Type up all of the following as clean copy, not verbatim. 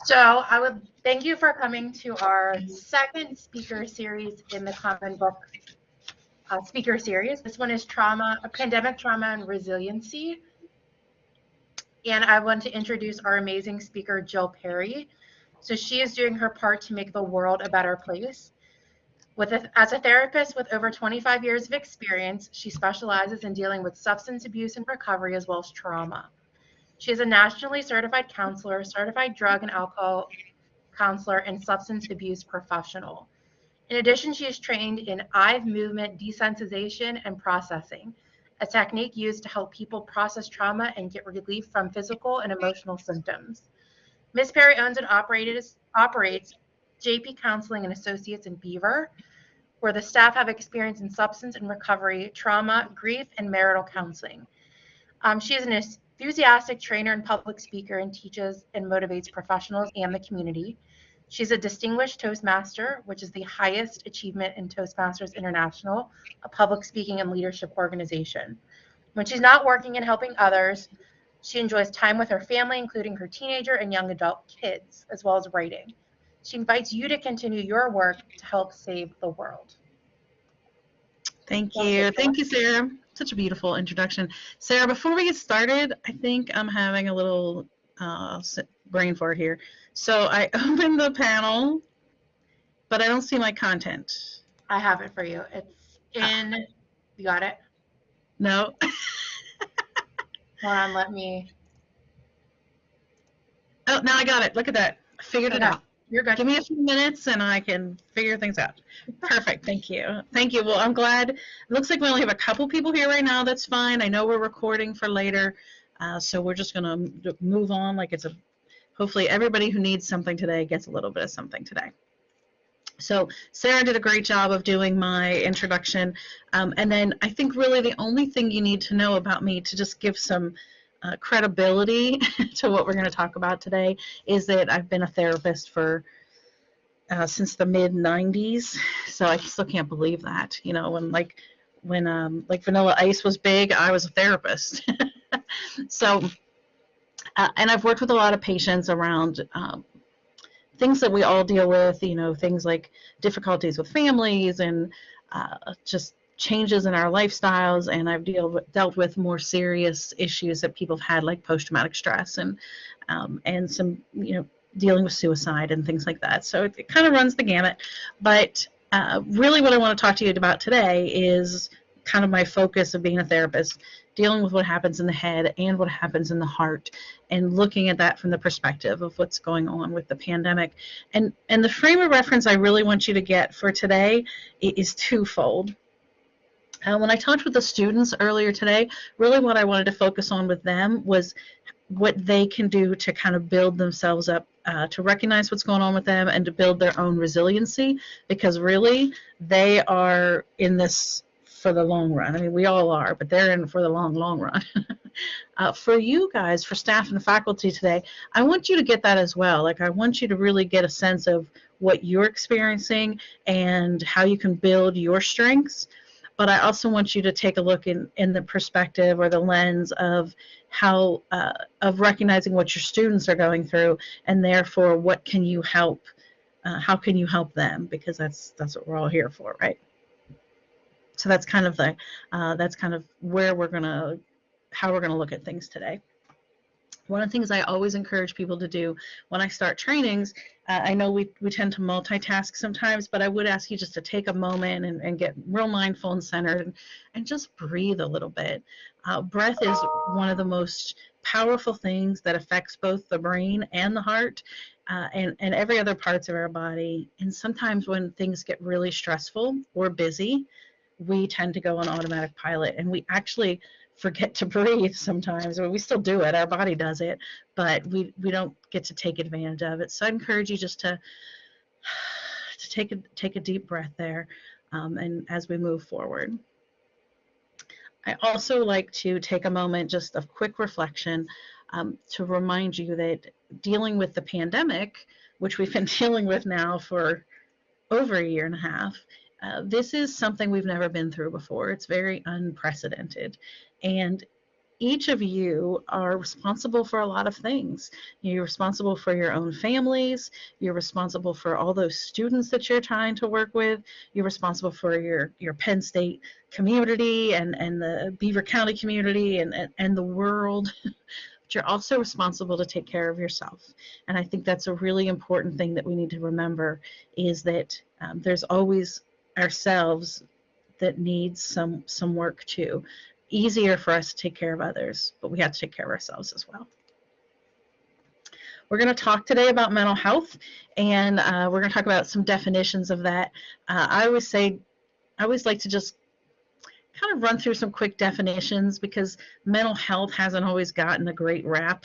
So I would thank you for coming to our second speaker series in the Common Book speaker series. This one is pandemic trauma and resiliency. And I want to introduce our amazing speaker, Jill Perry. So she is doing her part to make the world a better place. As a therapist with over 25 years of experience, she specializes in dealing with substance abuse and recovery as well as trauma. She is a nationally certified counselor, certified drug and alcohol counselor, and substance abuse professional. In addition, she is trained in eye movement desensitization and processing, a technique used to help people process trauma and get relief from physical and emotional symptoms. Ms. Perry owns and operates JP Counseling and Associates in Beaver, where the staff have experience in substance and recovery, trauma, grief, and marital counseling. She is an enthusiastic trainer and public speaker and teaches and motivates professionals and the community. She's a distinguished Toastmaster, which is the highest achievement in Toastmasters International, a public speaking and leadership organization. When she's not working and helping others, she enjoys time with her family, including her teenager and young adult kids, as well as writing. She invites you to continue your work to help save the world. Thank you. Thank you, Sarah. Such a beautiful introduction. Sarah, before we get started, I think I'm having a little brain fart here. So I opened the panel, but I don't see my content. I have it for you. It's in, you got it? No. Hold on, let me. Oh, now I got it. Look at that. I figured it out. You're good. Give me a few minutes and I can figure things out. Perfect. Thank you. Thank you. Well, I'm glad. It looks like we only have a couple people here right now. That's fine. I know we're recording for later. So we're just going to move on like it's hopefully everybody who needs something today gets a little bit of something today. So Sarah did a great job of doing my introduction. And then I think really the only thing you need to know about me to just give some credibility to what we're going to talk about today is that I've been a therapist for since the mid-90s. So I still can't believe that, you know, when Vanilla Ice was big, I was a therapist. So, and I've worked with a lot of patients around things that we all deal with, you know, things like difficulties with families and just changes in our lifestyles, and I've dealt with more serious issues that people have had, like post-traumatic stress and some, you know, dealing with suicide and things like that. So it kind of runs the gamut. But really what I want to talk to you about today is kind of my focus of being a therapist, dealing with what happens in the head and what happens in the heart, and looking at that from the perspective of what's going on with the pandemic. And the frame of reference I really want you to get for today is twofold. When I talked with the students earlier today, really what I wanted to focus on with them was what they can do to kind of build themselves up, to recognize what's going on with them and to build their own resiliency, because really they are in this for the long run. I mean, we all are, but they're in for the long, long run. For you guys, for staff and faculty today, I want you to get that as well. Like, I want you to really get a sense of what you're experiencing and how you can build your strengths. But I also want you to take a look in the perspective or the lens of how, of recognizing what your students are going through, and therefore what can you help, how can you help them, because that's what we're all here for, right? So that's kind of where how we're gonna look at things today. One of the things I always encourage people to do when I start trainings, I know we tend to multitask sometimes, but I would ask you just to take a moment and get real mindful and centered and just breathe a little bit. Breath is one of the most powerful things that affects both the brain and the heart, and every other parts of our body. And sometimes when things get really stressful or busy, we tend to go on automatic pilot, and we actually forget to breathe sometimes. Or we still do it, our body does it, but we don't get to take advantage of it. So I encourage you just to take a deep breath there, and as we move forward. I also like to take a moment just of quick reflection, to remind you that dealing with the pandemic, which we've been dealing with now for over a year and a half, this is something we've never been through before. It's very unprecedented. And each of you are responsible for a lot of things. You're responsible for your own families. You're responsible for all those students that you're trying to work with. You're responsible for your Penn State community and the Beaver County community and the world. But you're also responsible to take care of yourself. And I think that's a really important thing that we need to remember, is that there's always ourselves that needs some work too. Easier for us to take care of others, but we have to take care of ourselves as well. We're going to talk today about mental health, and we're going to talk about some definitions of that. I always like to just kind of run through some quick definitions, because mental health hasn't always gotten a great rap.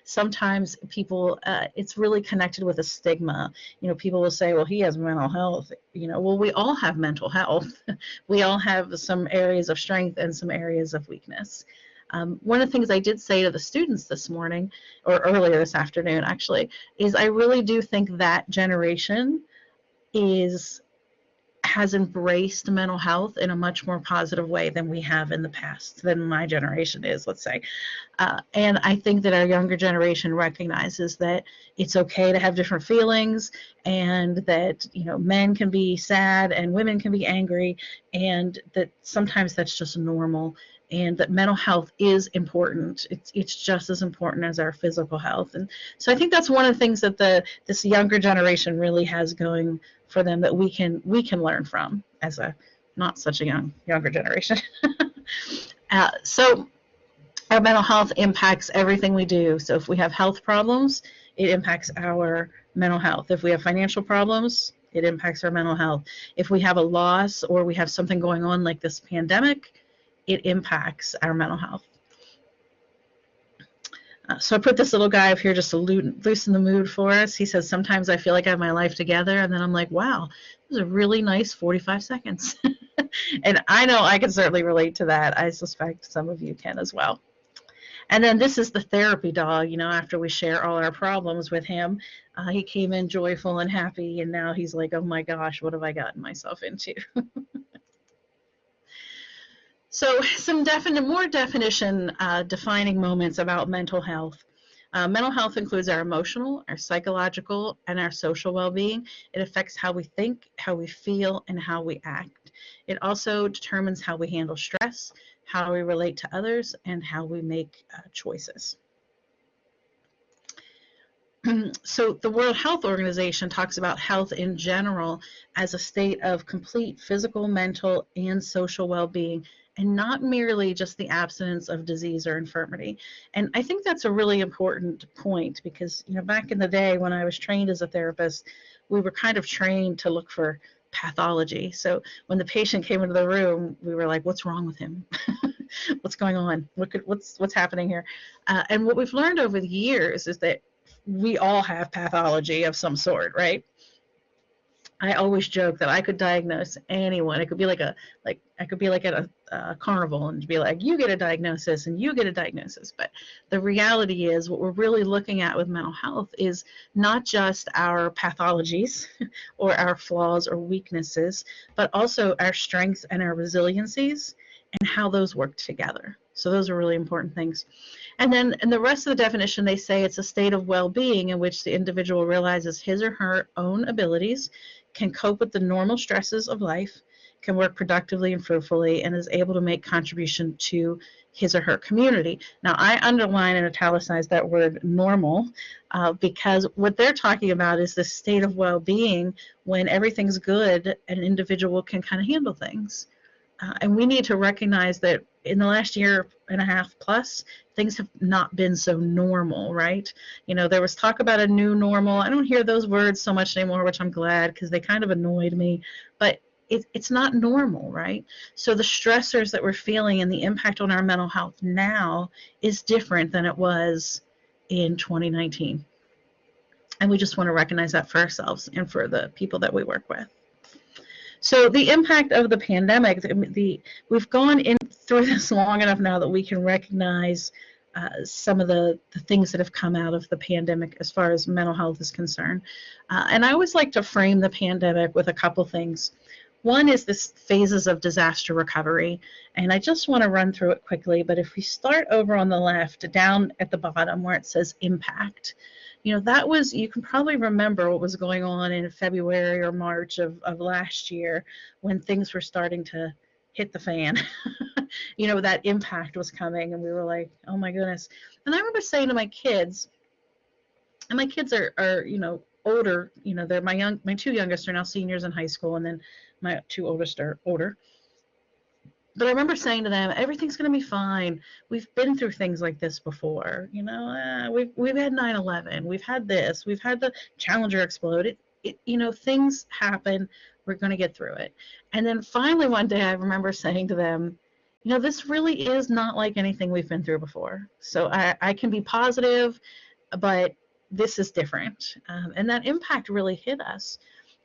Sometimes people, it's really connected with a stigma. People will say, well, he has mental health. Well, we all have mental health. We all have some areas of strength and some areas of weakness. One of the things I did say to the students this morning, or earlier this afternoon actually, is I really do think that generation has embraced mental health in a much more positive way than we have in the past, than my generation is, let's say. And I think that our younger generation recognizes that it's okay to have different feelings, and that, men can be sad and women can be angry, and that sometimes that's just normal, and that mental health is important. It's just as important as our physical health. And so I think that's one of the things that this younger generation really has going for them, that we can learn from as a not such a younger generation. So our mental health impacts everything we do. So if we have health problems, it impacts our mental health. If we have financial problems, it impacts our mental health. If we have a loss, or we have something going on like this pandemic, it impacts our mental health. So I put this little guy up here just to loosen the mood for us. He says, sometimes I feel like I have my life together, and then I'm like, wow, this is a really nice 45 seconds. And I know I can certainly relate to that. I suspect some of you can as well. And then this is the therapy dog. After we share all our problems with him, he came in joyful and happy, and now he's like, oh my gosh, what have I gotten myself into? So some more definition defining moments about mental health. Mental health includes our emotional, our psychological, and our social well-being. It affects how we think, how we feel, and how we act. It also determines how we handle stress, how we relate to others, and how we make choices. So the World Health Organization talks about health in general as a state of complete physical, mental, and social well-being, and not merely just the absence of disease or infirmity. And I think that's a really important point, because back in the day when I was trained as a therapist, we were kind of trained to look for pathology. So when the patient came into the room, we were like, what's wrong with him? What's going on? What's happening here? And what we've learned over the years is that we all have pathology of some sort, right? I always joke that I could diagnose anyone. It could be I could be like at a carnival and be like, you get a diagnosis and you get a diagnosis. But the reality is, what we're really looking at with mental health is not just our pathologies or our flaws or weaknesses, but also our strengths and our resiliencies, and how those work together. So those are really important things. And then in the rest of the definition, they say it's a state of well-being in which the individual realizes his or her own abilities, can cope with the normal stresses of life, can work productively and fruitfully, and is able to make contribution to his or her community. Now, I underline and italicize that word normal, because what they're talking about is this state of well-being when everything's good, an individual can kind of handle things. And we need to recognize that in the last year and a half plus, things have not been so normal, right? There was talk about a new normal. I don't hear those words so much anymore, which I'm glad, because they kind of annoyed me. But it's not normal, right? So the stressors that we're feeling and the impact on our mental health now is different than it was in 2019. And we just want to recognize that for ourselves and for the people that we work with. So the impact of the pandemic, we've gone through this long enough now that we can recognize some of the things that have come out of the pandemic as far as mental health is concerned. And I always like to frame the pandemic with a couple things. One is this phases of disaster recovery, and I just want to run through it quickly, but if we start over on the left, down at the bottom where it says impact, that was, you can probably remember what was going on in February or March of last year when things were starting to hit the fan. That impact was coming, and we were like, oh my goodness. And I remember saying to my kids, and my kids are older, they're my two youngest are now seniors in high school, and then my two oldest are older. But I remember saying to them, everything's going to be fine. We've been through things like this before. We've had 9/11. We've had this. We've had the Challenger explode. Things happen. We're going to get through it. And then finally one day I remember saying to them, this really is not like anything we've been through before. So I can be positive, but this is different. And that impact really hit us.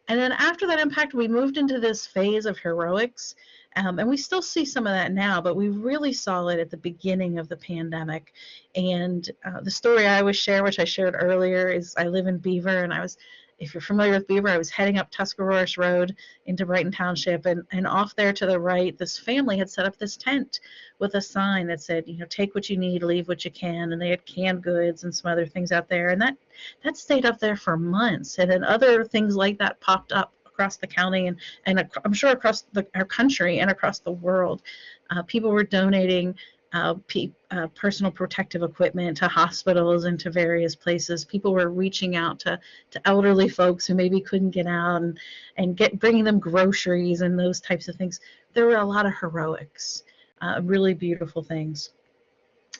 And then after that impact, we moved into this phase of heroics. And we still see some of that now, but we really saw it at the beginning of the pandemic. And the story I always share, which I shared earlier, is I live in Beaver, and if you're familiar with Beaver, I was heading up Tuscarawas Road into Brighton Township, and off there to the right, this family had set up this tent with a sign that said, take what you need, leave what you can, and they had canned goods and some other things out there, and that stayed up there for months, and then other things like that popped up across the county and I'm sure across our country and across the world. People were donating personal protective equipment to hospitals and to various places. People were reaching out to elderly folks who maybe couldn't get out and bringing them groceries and those types of things. There were a lot of heroics, really beautiful things.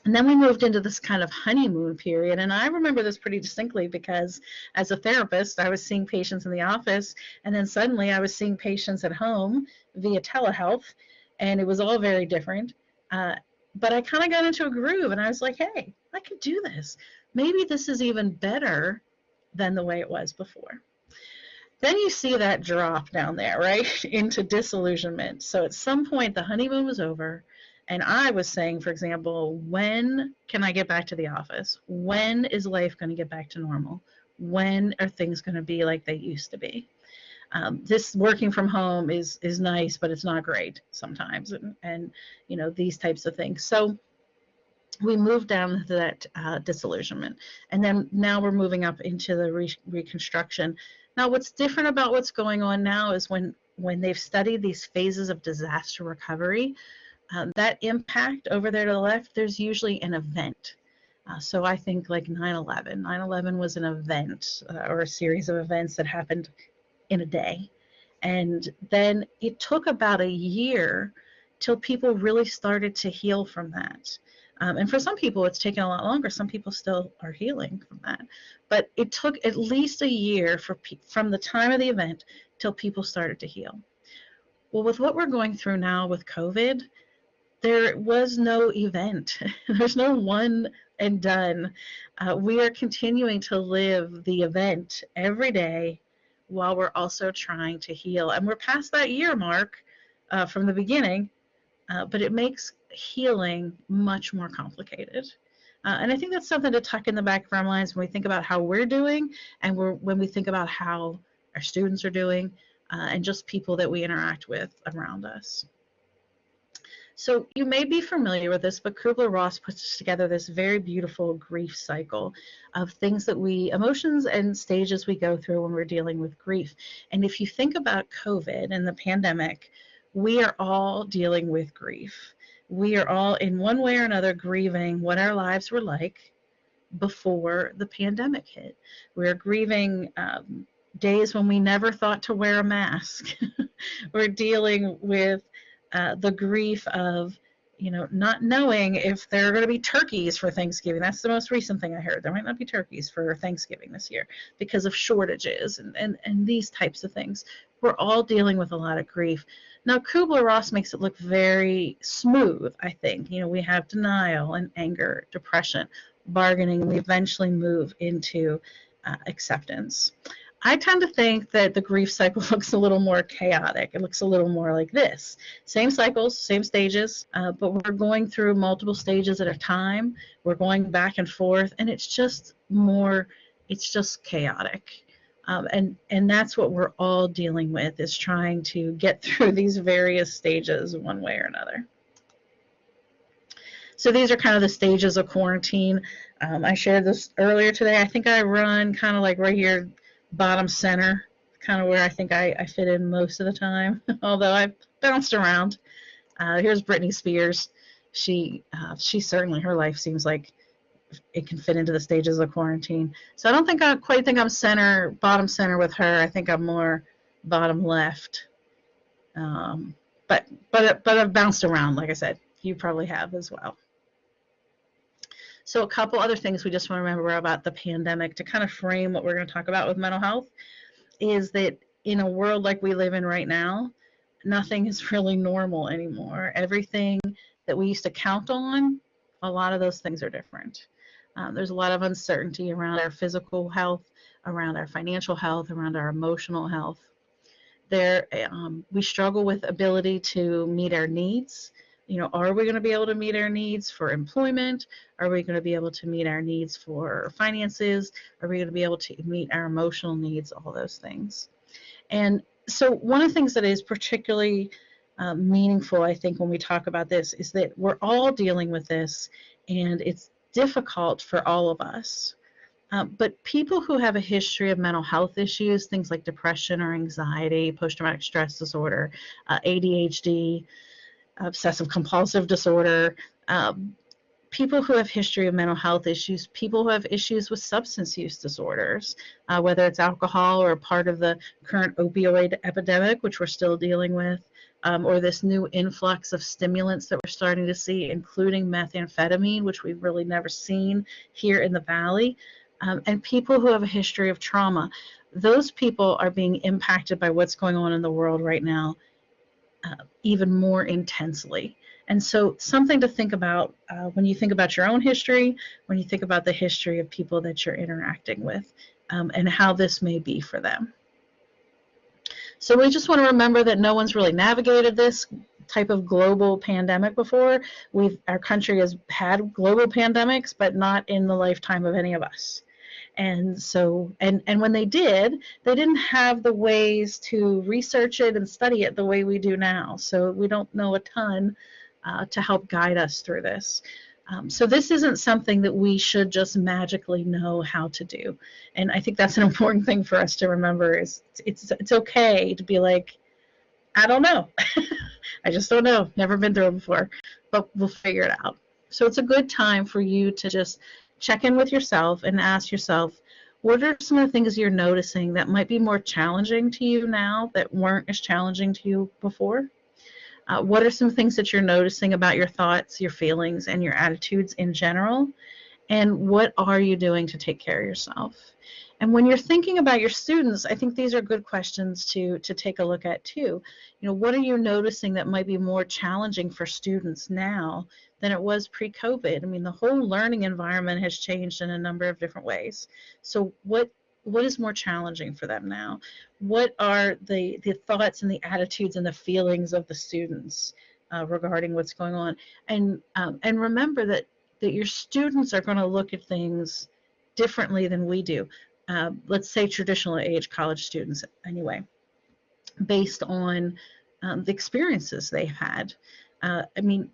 And then we moved into this kind of honeymoon period. And I remember this pretty distinctly because as a therapist, I was seeing patients in the office, and then suddenly I was seeing patients at home via telehealth, and it was all very different. But I kind of got into a groove, and I was like, hey, I can do this. Maybe this is even better than the way it was before. Then you see that drop down there, right, into disillusionment. So at some point, the honeymoon was over, and I was saying, for example, when can I get back to the office? When is life going to get back to normal? When are things going to be like they used to be? This working from home is nice, but it's not great sometimes, and these types of things. So we moved down to that disillusionment, and then now we're moving up into the reconstruction. Now, what's different about what's going on now is when they've studied these phases of disaster recovery, that impact over there to the left, there's usually an event. So I think like 9/11. 9/11 was an event or a series of events that happened in a day. And then it took about a year till people really started to heal from that. And for some people, it's taken a lot longer. Some people still are healing from that. But it took at least a year from the time of the event till people started to heal. Well, with what we're going through now with COVID, there was no event. There's no one and done. We are continuing to live the event every day while we're also trying to heal. And we're past that year mark from the beginning, but it makes healing much more complicated. And I think that's something to tuck in the back of our minds when we think about how we're doing and when we think about how our students are doing and just people that we interact with around us. So you may be familiar with this, but Kubler-Ross puts together this very beautiful grief cycle of emotions and stages we go through when we're dealing with grief. And if you think about COVID and the pandemic, we are all dealing with grief. We are all in one way or another grieving what our lives were like before the pandemic hit. We're grieving days when we never thought to wear a mask. We're dealing with the grief of, not knowing if there are going to be turkeys for Thanksgiving. That's the most recent thing I heard. There might not be turkeys for Thanksgiving this year because of shortages and these types of things. We're all dealing with a lot of grief. Now, Kubler-Ross makes it look very smooth, I think. We have denial and anger, depression, bargaining, and we eventually move into acceptance. I tend to think that the grief cycle looks a little more chaotic. It looks a little more like this. Same cycles, same stages, but we're going through multiple stages at a time. We're going back and forth, and it's just chaotic. And that's what we're all dealing with, is trying to get through these various stages one way or another. So these are kind of the stages of quarantine. I shared this earlier today. I think I run kind of like right here, bottom center, kind of where I think I fit in most of the time, although I've bounced around. Here's Britney Spears. She certainly, her life seems like it can fit into the stages of quarantine. So I don't think I quite think I'm bottom center with her. I think I'm more bottom left. But I've bounced around, like I said. You probably have as well. So a couple other things we just want to remember about the pandemic to kind of frame what we're going to talk about with mental health is that in a world like we live in right now, nothing is really normal anymore. Everything that we used to count on, a lot of those things are different. There's a lot of uncertainty around our physical health, around our financial health, around our emotional health. We struggle with ability to meet our needs. Are we going to be able to meet our needs for employment? Are we going to be able to meet our needs for finances? Are we going to be able to meet our emotional needs? All those things. And so one of the things that is particularly meaningful, I think, when we talk about this is that we're all dealing with this, and it's difficult for all of us. But people who have a history of mental health issues, things like depression or anxiety, post-traumatic stress disorder, ADHD, obsessive compulsive disorder, people who have history of mental health issues, people who have issues with substance use disorders, whether it's alcohol or part of the current opioid epidemic, which we're still dealing with, or this new influx of stimulants that we're starting to see, including methamphetamine, which we've really never seen here in the Valley, and people who have a history of trauma. Those people are being impacted by what's going on in the world right now even more intensely. And so something to think about when you think about your own history, when you think about the history of people that you're interacting with, and how this may be for them. So we just want to remember that no one's really navigated this type of global pandemic before. Our country has had global pandemics, but not in the lifetime of any of us. And so, and when they didn't have the ways to research it and study it the way we do now. So we don't know a ton to help guide us through this. So this isn't something that we should just magically know how to do. And I think that's an important thing for us to remember is it's okay to be like, I don't know. I just don't know. Never been through it before, but we'll figure it out. So it's a good time for you to just check in with yourself and ask yourself, what are some of the things you're noticing that might be more challenging to you now that weren't as challenging to you before? What are some things that you're noticing about your thoughts, your feelings, and your attitudes in general? And what are you doing to take care of yourself? And when you're thinking about your students, I think these are good questions to take a look at too. What are you noticing that might be more challenging for students now than it was pre-COVID? I mean, the whole learning environment has changed in a number of different ways. So what is more challenging for them now? What are the thoughts and the attitudes and the feelings of the students regarding what's going on? And remember that your students are going to look at things differently than we do. Let's say traditional age college students anyway, based on the experiences they've had. I mean,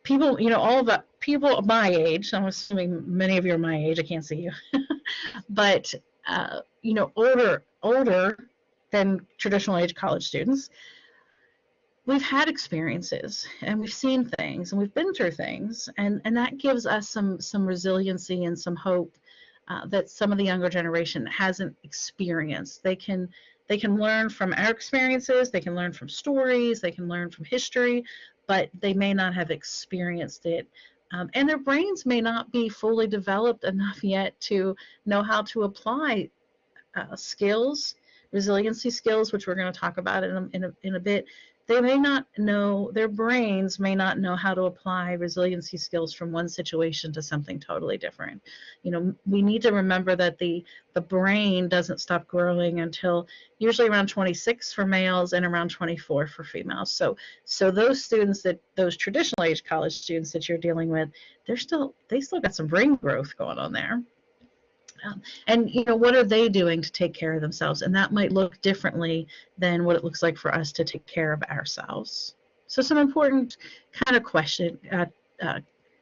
people, all of the people my age, I'm assuming many of you are my age, I can't see you, but, older than traditional age college students, we've had experiences and we've seen things and we've been through things, and that gives us some resiliency and some hope that some of the younger generation hasn't experienced. They can learn from our experiences, they can learn from stories, they can learn from history, but they may not have experienced it. And their brains may not be fully developed enough yet to know how to apply skills, resiliency skills, which we're going to talk about in a bit. They may not know, their brains may not know how to apply resiliency skills from one situation to something totally different. We need to remember that the brain doesn't stop growing until usually around 26 for males and around 24 for females. So those traditional age college students that you're dealing with, they still got some brain growth going on there. And what are they doing to take care of themselves? And that might look differently than what it looks like for us to take care of ourselves. So some important kind of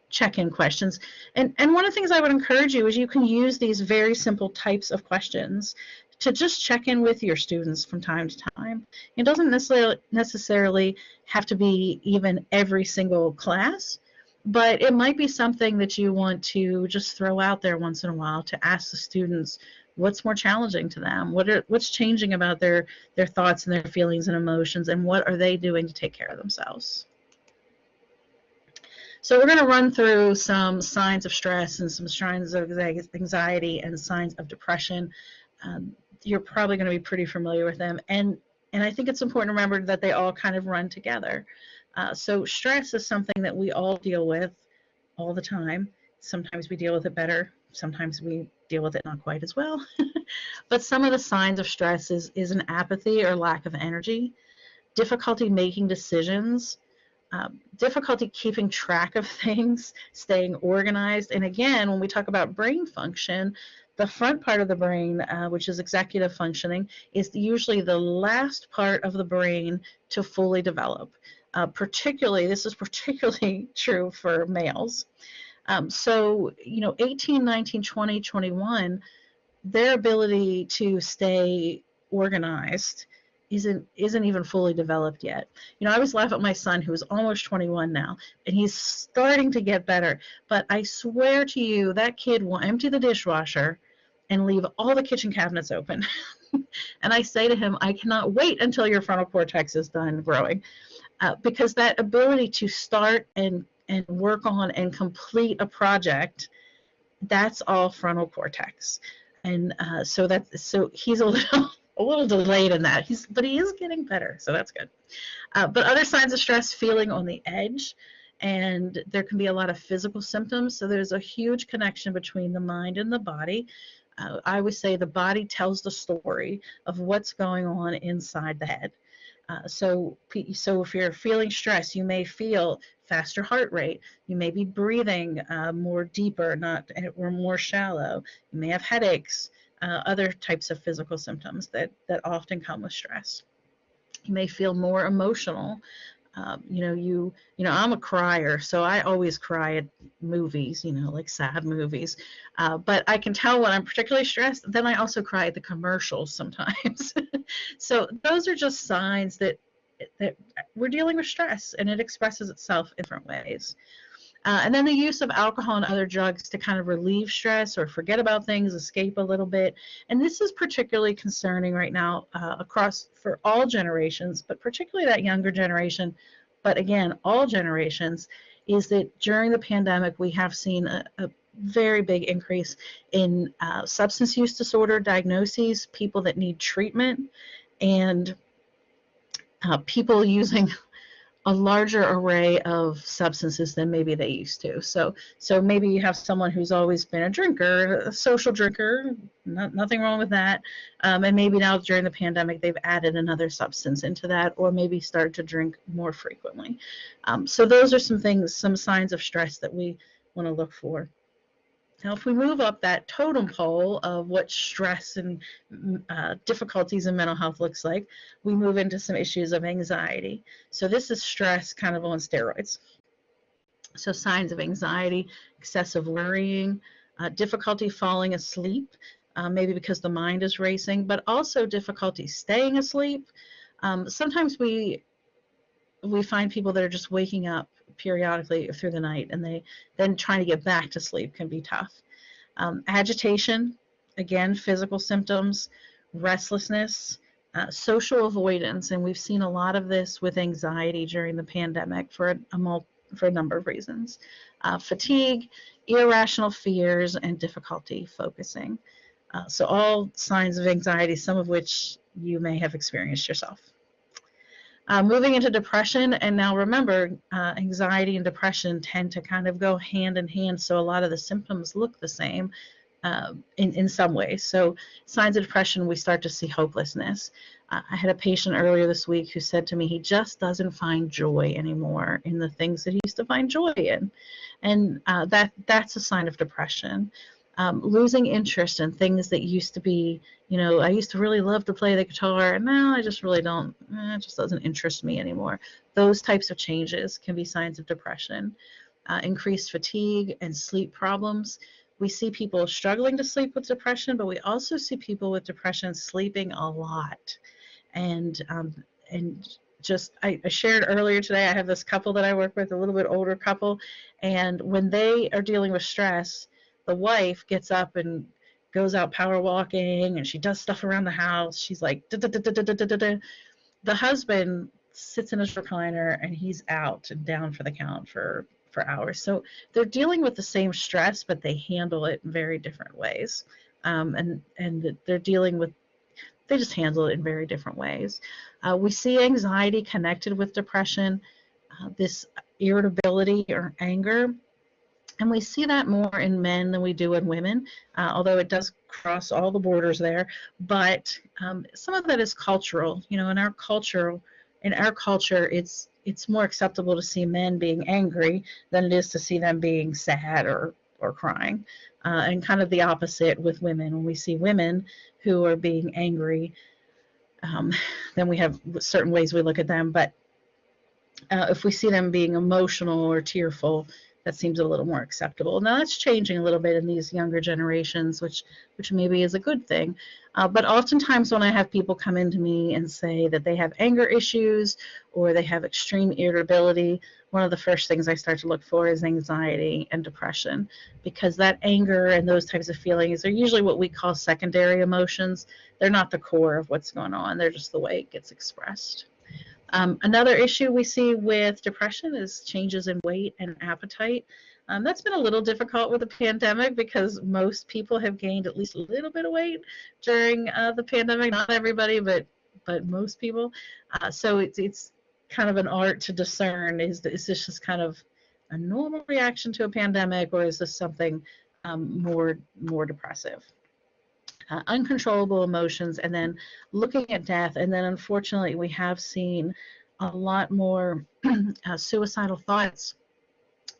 check-in questions. And one of the things I would encourage you is you can use these very simple types of questions to just check in with your students from time to time. It doesn't necessarily have to be even every single class, but it might be something that you want to just throw out there once in a while to ask the students what's more challenging to them, what's changing about their thoughts and their feelings and emotions, and what are they doing to take care of themselves. So we're going to run through some signs of stress and some signs of anxiety and signs of depression. You're probably going to be pretty familiar with them, and I think it's important to remember that they all kind of run together. So stress is something that we all deal with all the time. Sometimes we deal with it better. Sometimes we deal with it not quite as well. But some of the signs of stress is an apathy or lack of energy, difficulty making decisions, difficulty keeping track of things, staying organized. And again, when we talk about brain function, the front part of the brain, which is executive functioning, is usually the last part of the brain to fully develop. This is particularly true for males. So, 18, 19, 20, 21, their ability to stay organized isn't even fully developed yet. I always laugh at my son, who's almost 21 now, and he's starting to get better. But I swear to you, that kid will empty the dishwasher and leave all the kitchen cabinets open. And I say to him, I cannot wait until your frontal cortex is done growing. Because that ability to start and work on and complete a project, that's all frontal cortex. And so he's a little delayed in that. But he is getting better, so that's good. But other signs of stress: feeling on the edge, and there can be a lot of physical symptoms. So there's a huge connection between the mind and the body. I always say the body tells the story of what's going on inside the head. So if you're feeling stress, you may feel faster heart rate. You may be breathing more deeper, or more shallow. You may have headaches, other types of physical symptoms that often come with stress. You may feel more emotional. I'm a crier, so I always cry at movies, like sad movies. But I can tell when I'm particularly stressed. Then I also cry at the commercials sometimes. So those are just signs that we're dealing with stress, and it expresses itself in different ways. And then the use of alcohol and other drugs to kind of relieve stress or forget about things, escape a little bit. And this is particularly concerning right now for all generations, but particularly that younger generation. But again, all generations, is that during the pandemic, we have seen a very big increase in substance use disorder diagnoses, people that need treatment, and people using a larger array of substances than maybe they used to. So maybe you have someone who's always been a drinker, a social drinker, nothing wrong with that. And maybe now during the pandemic, they've added another substance into that, or maybe started to drink more frequently. So those are some signs of stress that we want to look for. Now, if we move up that totem pole of what stress and difficulties in mental health looks like, we move into some issues of anxiety. So this is stress kind of on steroids. So signs of anxiety: excessive worrying, difficulty falling asleep, maybe because the mind is racing, but also difficulty staying asleep. Sometimes we find people that are just waking up periodically through the night, and then trying to get back to sleep can be tough. Agitation, again, physical symptoms, restlessness, social avoidance, and we've seen a lot of this with anxiety during the pandemic for a number of reasons. Fatigue, irrational fears, and difficulty focusing. So all signs of anxiety, some of which you may have experienced yourself. Moving into depression, and now remember, anxiety and depression tend to kind of go hand in hand, so a lot of the symptoms look the same in some ways. So signs of depression, we start to see hopelessness. I had a patient earlier this week who said to me he just doesn't find joy anymore in the things that he used to find joy in, and that's a sign of depression. Losing interest in things that used to be, I used to really love to play the guitar, and now I just really don't, it just doesn't interest me anymore. Those types of changes can be signs of depression. Increased fatigue and sleep problems. We see people struggling to sleep with depression, but we also see people with depression sleeping a lot. And just I shared earlier today, I have this couple that I work with, a little bit older couple, and when they are dealing with stress, the wife gets up and goes out power walking, and she does stuff around the house. She's like, da, da, da, da, da, da, da, da. The husband sits in his recliner and he's out and down for the count for hours. So they're dealing with the same stress, but they handle it in very different ways. And they're dealing with, they just handle it in very different ways. We see anxiety connected with depression, this irritability or anger. And we see that more in men than we do in women, although it does cross all the borders there. But some of that is cultural. In our culture, it's more acceptable to see men being angry than it is to see them being sad or crying. And kind of the opposite with women. When we see women who are being angry, then we have certain ways we look at them. But if we see them being emotional or tearful, that seems a little more acceptable. Now that's changing a little bit in these younger generations, which maybe is a good thing. But oftentimes when I have people come into me and say that they have anger issues or they have extreme irritability, one of the first things I start to look for is anxiety and depression, because that anger and those types of feelings are usually what we call secondary emotions. They're not the core of what's going on. They're just the way it gets expressed. Another issue we see with depression is changes in weight and appetite. That's been a little difficult with the pandemic because most people have gained at least a little bit of weight during the pandemic. Not everybody, but most people. So it's kind of an art to discern, is this just kind of a normal reaction to a pandemic, or is this something more depressive? Uncontrollable emotions, and then looking at death. And then unfortunately, we have seen a lot more suicidal thoughts,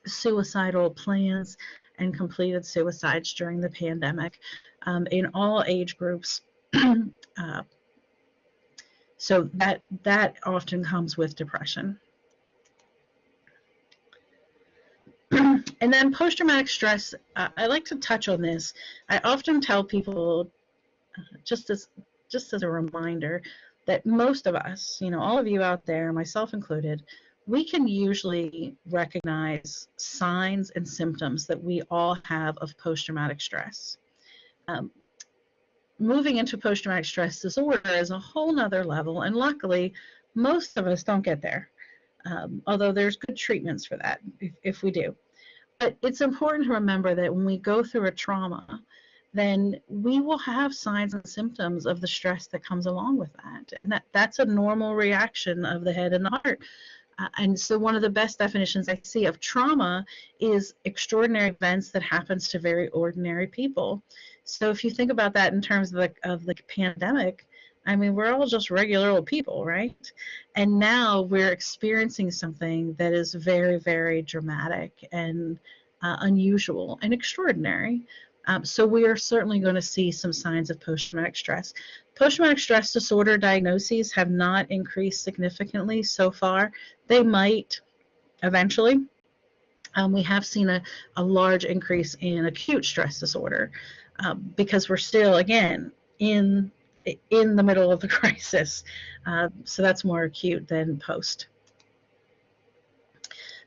suicidal plans, and completed suicides during the pandemic in all age groups. So that often comes with depression. And then post-traumatic stress, I like to touch on this. I often tell people, just as a reminder, that most of us, all of you out there, myself included, we can usually recognize signs and symptoms that we all have of post-traumatic stress. Moving into post-traumatic stress disorder is a whole nother level, and luckily, most of us don't get there, although there's good treatments for that if we do. But it's important to remember that when we go through a trauma, then we will have signs and symptoms of the stress that comes along with that. And that's a normal reaction of the head and the heart. And so one of the best definitions I see of trauma is extraordinary events that happens to very ordinary people. So if you think about that in terms of the pandemic, I mean, we're all just regular old people, right? And now we're experiencing something that is very, very dramatic and unusual and extraordinary. So we are certainly going to see some signs of post-traumatic stress. Post-traumatic stress disorder diagnoses have not increased significantly so far. They might eventually. We have seen a large increase in acute stress disorder because we're still, again, in the middle of the crisis. So that's more acute than post.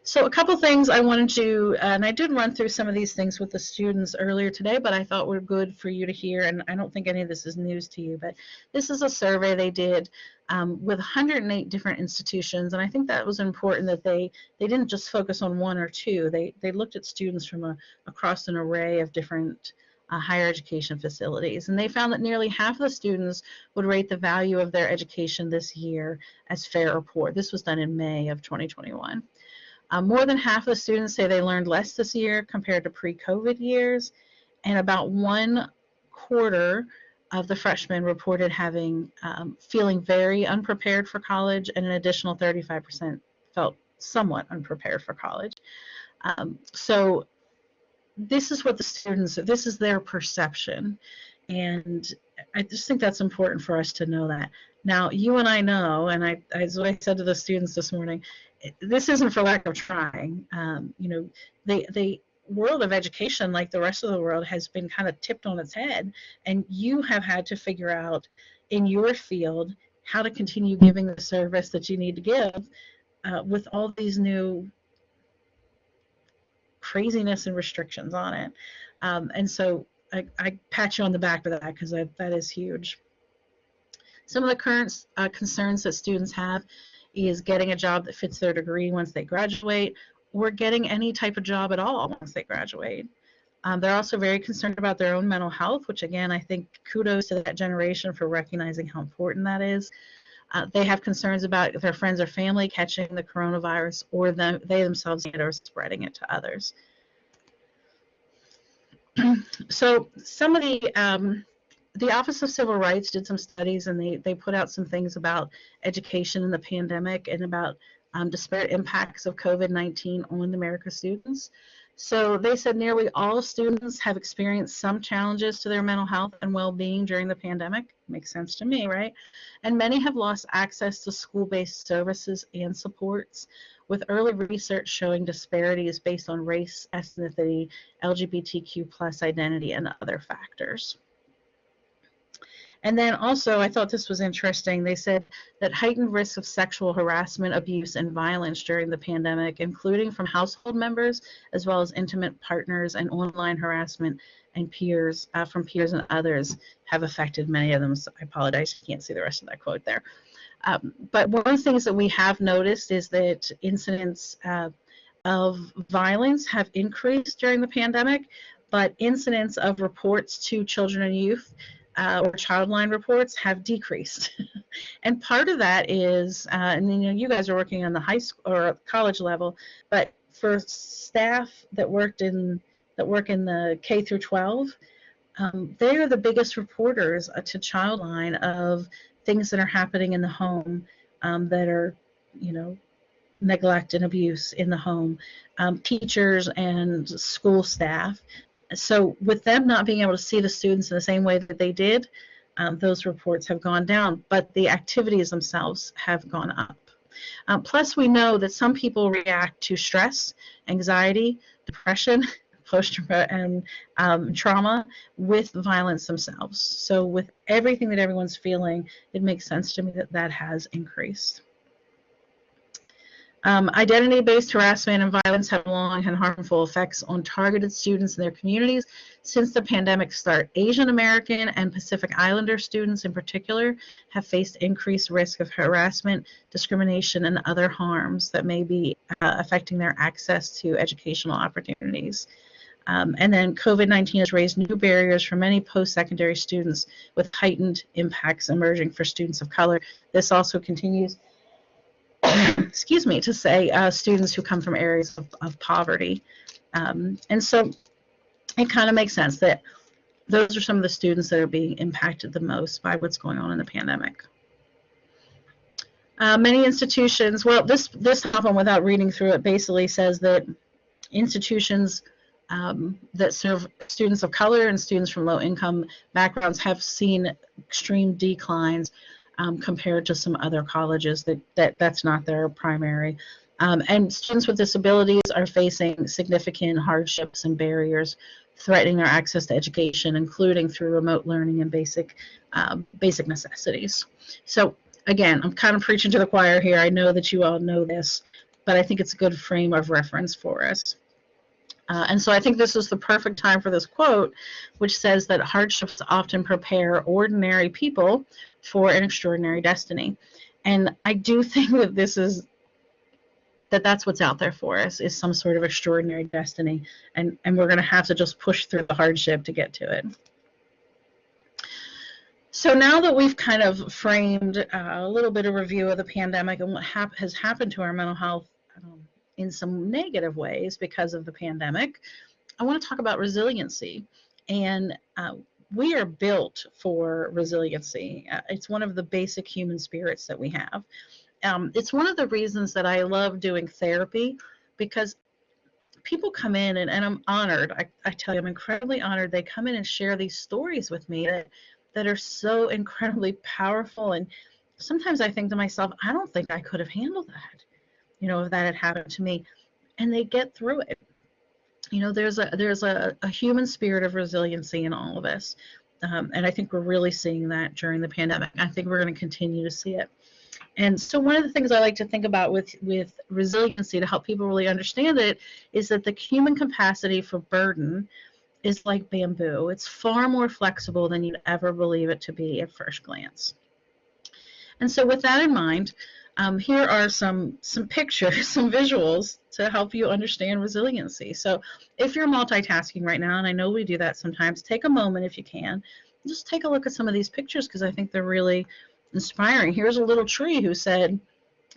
So a couple things I wanted to, and I did run through some of these things with the students earlier today, but I thought were good for you to hear, and I don't think any of this is news to you, but this is a survey they did with 108 different institutions, and I think that was important that they didn't just focus on one or two. They looked at students from across an array of different higher education facilities, and they found that nearly half of the students would rate the value of their education this year as fair or poor. This was done in May of 2021. More than half of the students say they learned less this year compared to pre-COVID years, and about 1/4 of the freshmen reported feeling very unprepared for college, and an additional 35% felt somewhat unprepared for college. So this is what the students, this is their perception. And I just think that's important for us to know that. Now, you and I know, and as what I said to the students this morning, this isn't for lack of trying. You know, the world of education, like the rest of the world, has been kind of tipped on its head, and you have had to figure out in your field how to continue giving the service that you need to give with all these new craziness and restrictions on it. And so I pat you on the back for that, because that is huge. Some of the current concerns that students have is getting a job that fits their degree once they graduate, or getting any type of job at all once they graduate. They're also very concerned about their own mental health, which again, I think kudos to that generation for recognizing how important that is. They have concerns about their friends or family catching the coronavirus, or they themselves are spreading it to others. So some of the Office of Civil Rights did some studies, and they put out some things about education in the pandemic and about disparate impacts of COVID-19 on American students. So they said nearly all students have experienced some challenges to their mental health and well-being during the pandemic. Makes sense to me, right? And many have lost access to school-based services and supports, with early research showing disparities based on race, ethnicity, LGBTQ plus identity, and other factors. And then also, I thought this was interesting. They said that heightened risk of sexual harassment, abuse, and violence during the pandemic, including from household members, as well as intimate partners, and online harassment and peers, from peers and others, have affected many of them. So I apologize, you can't see the rest of that quote there. But one of the things that we have noticed is that incidents of violence have increased during the pandemic, but incidents of reports to children and youth or childline reports have decreased. And part of that is, and you know, you guys are working on the high school or college level, but for staff that work in the K through 12, they are the biggest reporters to Childline of things that are happening in the home that are, you know, neglect and abuse in the home, teachers and school staff. So with them not being able to see the students in the same way that they did, those reports have gone down, but the activities themselves have gone up. Plus, we know that some people react to stress, anxiety, depression, post-traumatic and trauma with violence themselves. So with everything that everyone's feeling, it makes sense to me that that has increased. Identity-based harassment and violence have long and harmful effects on targeted students in their communities since the pandemic start. Asian American and Pacific Islander students in particular have faced increased risk of harassment, discrimination, and other harms that may be affecting their access to educational opportunities. And then COVID-19 has raised new barriers for many post-secondary students, with heightened impacts emerging for students of color. This also continues excuse me, to say students who come from areas of poverty. And so it kind of makes sense that those are some of the students that are being impacted the most by what's going on in the pandemic. Many institutions, well, this album, without reading through it, basically says that institutions that serve students of color and students from low-income backgrounds have seen extreme declines compared to some other colleges that's not their primary. And students with disabilities are facing significant hardships and barriers threatening their access to education, including through remote learning and basic necessities. So again, I'm kind of preaching to the choir here. I know that you all know this, but I think it's a good frame of reference for us. And so I think this is the perfect time for this quote, which says that hardships often prepare ordinary people for an extraordinary destiny. And I do think that that's what's out there for us, is some sort of extraordinary destiny. And we're going to have to just push through the hardship to get to it. So now that we've kind of framed a little bit of review of the pandemic and what has happened to our mental health in some negative ways because of the pandemic, I want to talk about resiliency. And we are built for resiliency. It's one of the basic human spirits that we have. It's one of the reasons that I love doing therapy, because people come in, and I'm honored. I tell you, I'm incredibly honored. They come in and share these stories with me that are so incredibly powerful. And sometimes I think to myself, I don't think I could have handled that, if that had happened to me. And they get through it. There's a human spirit of resiliency in all of us. And I think we're really seeing that during the pandemic. I think we're going to continue to see it. And so one of the things I like to think about with resiliency to help people really understand it is that the human capacity for burden is like bamboo. It's far more flexible than you'd ever believe it to be at first glance. And so with that in mind, here are some pictures, some visuals to help you understand resiliency. So if you're multitasking right now, and I know we do that sometimes, take a moment if you can. Just take a look at some of these pictures because I think they're really inspiring. Here's a little tree who said,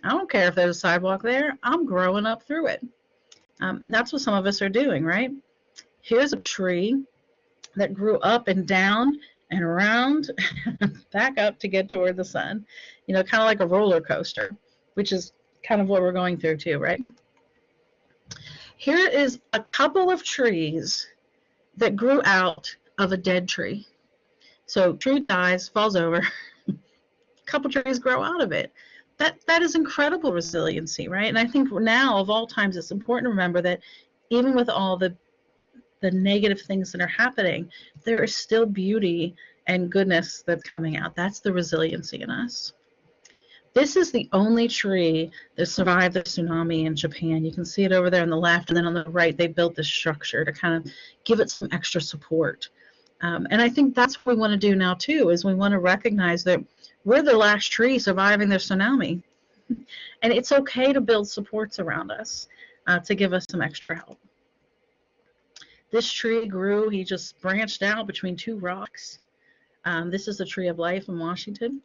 I don't care if there's a sidewalk there, I'm growing up through it. That's what some of us are doing, right? Here's a tree that grew up and down and around, back up to get toward the sun, kind of like a roller coaster, which is kind of what we're going through too, right? Here is a couple of trees that grew out of a dead tree. So tree dies, falls over, a couple trees grow out of it. That is incredible resiliency, right? And I think now of all times, it's important to remember that even with all the negative things that are happening, there is still beauty and goodness that's coming out. That's the resiliency in us. This is the only tree that survived the tsunami in Japan. You can see it over there on the left, and then on the right, they built this structure to kind of give it some extra support. And I think that's what we want to do now too, is we want to recognize that we're the last tree surviving the tsunami. And it's okay to build supports around us to give us some extra help. This tree grew, he just branched out between two rocks. This is the Tree of Life in Washington.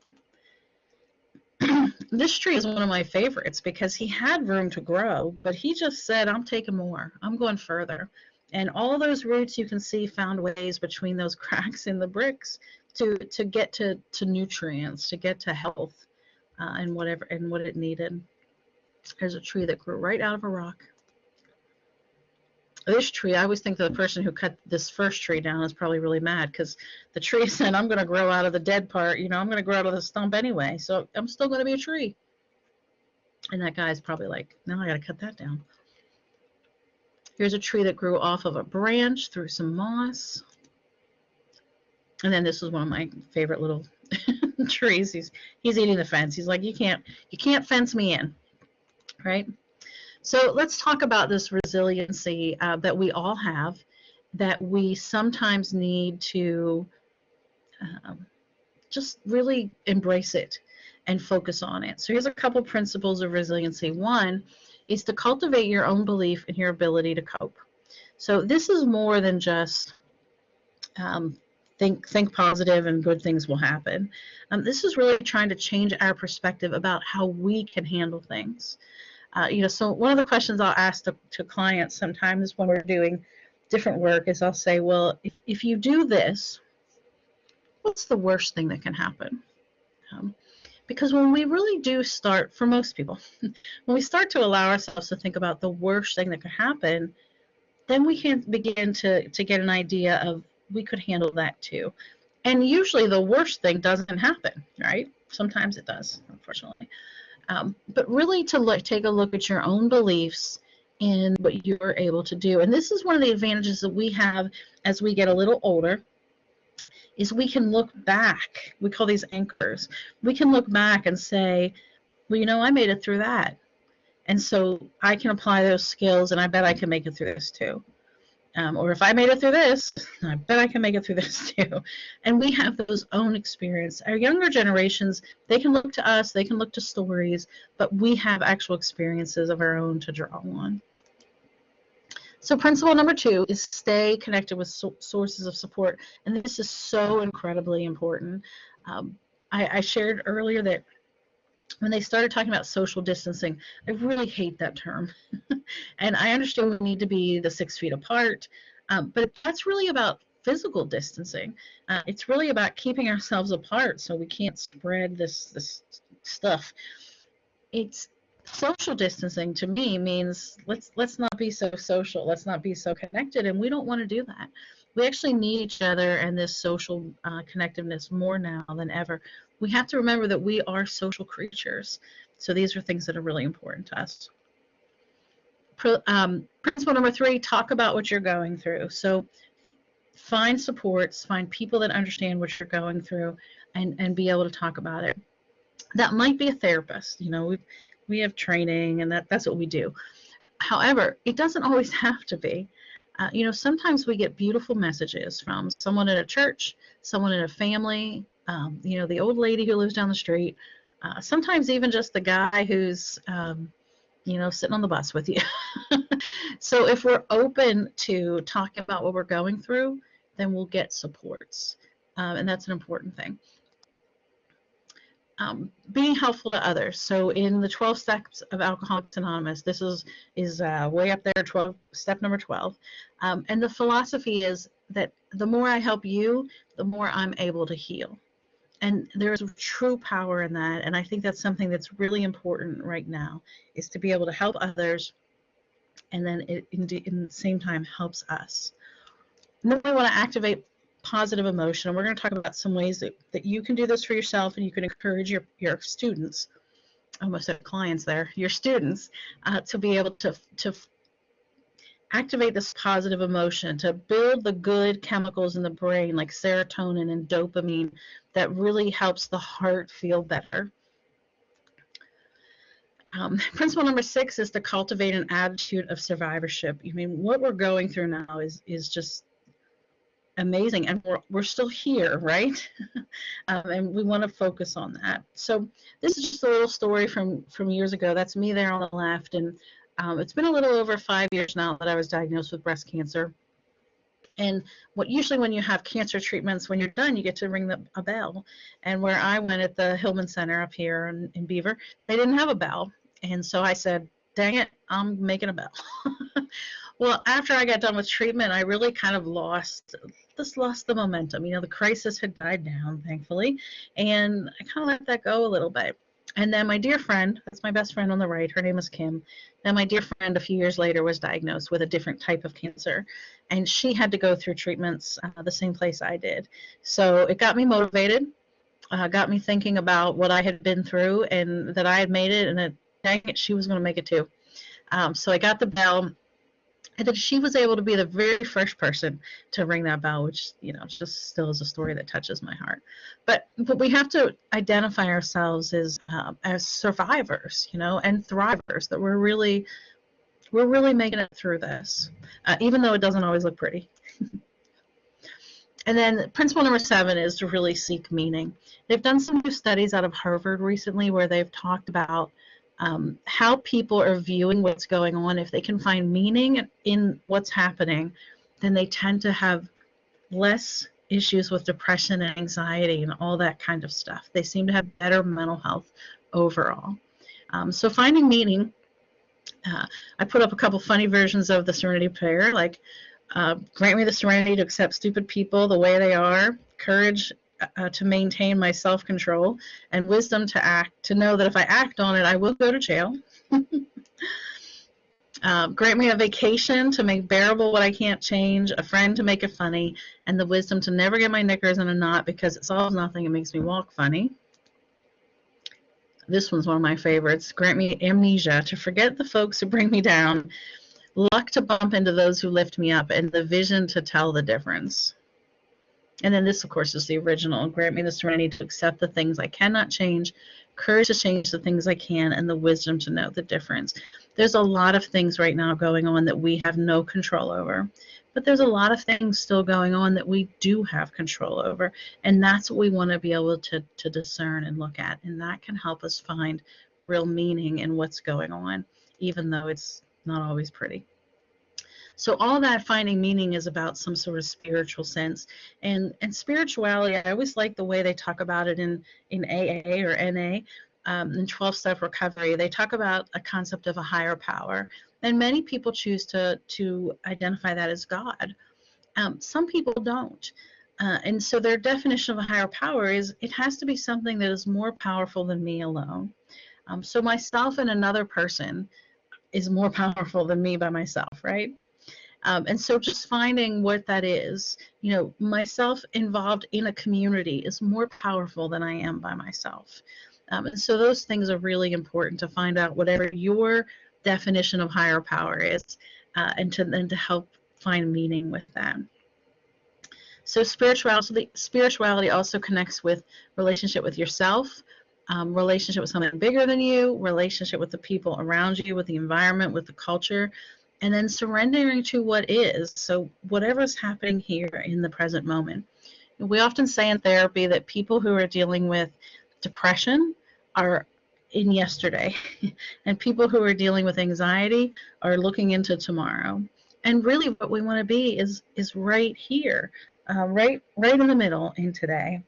This tree is one of my favorites because he had room to grow, but he just said, I'm taking more, I'm going further. And all those roots you can see found ways between those cracks in the bricks to get to nutrients, to get to health and what it needed. There's a tree that grew right out of a rock. This tree, I always think the person who cut this first tree down is probably really mad because the tree said, I'm going to grow out of the dead part, I'm going to grow out of the stump anyway, so I'm still going to be a tree. And that guy's probably like, no, I got to cut that down. Here's a tree that grew off of a branch through some moss. And then this is one of my favorite little trees. He's eating the fence. He's like, you can't fence me in, right? So let's talk about this resiliency that we all have, that we sometimes need to just really embrace it and focus on it. So here's a couple principles of resiliency. One is to cultivate your own belief in your ability to cope. So this is more than just think positive and good things will happen. This is really trying to change our perspective about how we can handle things. So one of the questions I'll ask to clients sometimes when we're doing different work is I'll say, well, if you do this, what's the worst thing that can happen? Because when we really do start, for most people, when we start to allow ourselves to think about the worst thing that could happen, then we can begin to get an idea of we could handle that too. And usually the worst thing doesn't happen, right? Sometimes it does, unfortunately. But really to take a look at your own beliefs and what you're able to do. And this is one of the advantages that we have as we get a little older, is we can look back. We call these anchors. We can look back and say, well, I made it through that. And so I can apply those skills, and I bet I can make it through this too. Or if I made it through this, I bet I can make it through this too. And we have those own experience. Our younger generations, they can look to us, they can look to stories, but we have actual experiences of our own to draw on. So principle number 2 is stay connected with sources of support. And this is so incredibly important. I shared earlier that when they started talking about social distancing, I really hate that term. And I understand we need to be the 6 feet apart, but that's really about physical distancing. It's really about keeping ourselves apart so we can't spread this stuff. It's Social distancing to me means let's not be so social, let's not be so connected, and we don't want to do that. We actually need each other and this social connectiveness more now than ever. We have to remember that we are social creatures. So these are things that are really important to us. Principle number 3, talk about what you're going through. So find supports, find people that understand what you're going through, and be able to talk about it. That might be a therapist. We have training, and that's what we do. However, it doesn't always have to be. Sometimes we get beautiful messages from someone at a church, someone in a family, the old lady who lives down the street, sometimes even just the guy who's, sitting on the bus with you. So if we're open to talking about what we're going through, then we'll get supports. And that's an important thing. Being helpful to others. So in the 12 steps of Alcoholics Anonymous, this is way up there, step number 12. And the philosophy is that the more I help you, the more I'm able to heal. And there's true power in that. And I think that's something that's really important right now, is to be able to help others, and then it in the same time helps us. And then we want to activate positive emotion. And we're going to talk about some ways that you can do this for yourself, and you can encourage your students, I almost said clients there, your students, to be able to activate this positive emotion, to build the good chemicals in the brain like serotonin and dopamine that really helps the heart feel better. Principle number 6 is to cultivate an attitude of survivorship. I mean, what we're going through now is just amazing, and we're still here, right? And we want to focus on that. So this is just a little story from years ago. That's me there on the left, and it's been a little over 5 years now that I was diagnosed with breast cancer. And usually when you have cancer treatments, when you're done, you get to ring a bell. And where I went at the Hillman Center up here in Beaver, they didn't have a bell. And so I said, dang it, I'm making a bell. Well, after I got done with treatment, I really kind of lost the momentum. The crisis had died down, thankfully, and I kind of let that go a little bit. And then my dear friend, that's my best friend on the right, her name is Kim. Then my dear friend a few years later was diagnosed with a different type of cancer, and she had to go through treatments the same place I did. So it got me motivated, got me thinking about what I had been through and that I had made it, and that, dang it, she was going to make it too. So I got the bell. And then she was able to be the very first person to ring that bell, which, just still is a story that touches my heart. But we have to identify ourselves as survivors, and thrivers, that we're really making it through this, even though it doesn't always look pretty. And then principle number 7 is to really seek meaning. They've done some new studies out of Harvard recently where they've talked about how people are viewing what's going on. If they can find meaning in what's happening, then they tend to have less issues with depression and anxiety and all that kind of stuff. They seem to have better mental health overall. So finding meaning, I put up a couple funny versions of the Serenity Prayer, like grant me the serenity to accept stupid people the way they are, courage to maintain my self-control, and wisdom to know that if I act on it, I will go to jail. Grant me a vacation to make bearable what I can't change, a friend to make it funny, and the wisdom to never get my knickers in a knot because it solves nothing, it makes me walk funny. This one's one of my favorites. Grant me amnesia to forget the folks who bring me down, luck to bump into those who lift me up, and the vision to tell the difference. And then this, of course, is the original. Grant me the serenity to accept the things I cannot change, courage to change the things I can, and the wisdom to know the difference. There's a lot of things right now going on that we have no control over. But there's a lot of things still going on that we do have control over. And that's what we want to be able to discern and look at. And that can help us find real meaning in what's going on, even though it's not always pretty. So all that finding meaning is about some sort of spiritual sense. And spirituality, I always like the way they talk about it in AA or NA, in 12-step recovery. They talk about a concept of a higher power. And many people choose to identify that as God. Some people don't. And so their definition of a higher power is it has to be something that is more powerful than me alone. So myself and another person is more powerful than me by myself, right? And so just finding what that is, myself involved in a community is more powerful than I am by myself. And so those things are really important to find out whatever your definition of higher power is, and to help find meaning with that. So spirituality also connects with relationship with yourself, relationship with something bigger than you, relationship with the people around you, with the environment, with the culture, and then surrendering to what is. So whatever's happening here in the present moment. We often say in therapy that people who are dealing with depression are in yesterday, and people who are dealing with anxiety are looking into tomorrow. And really what we want to be is right here, right in the middle in today.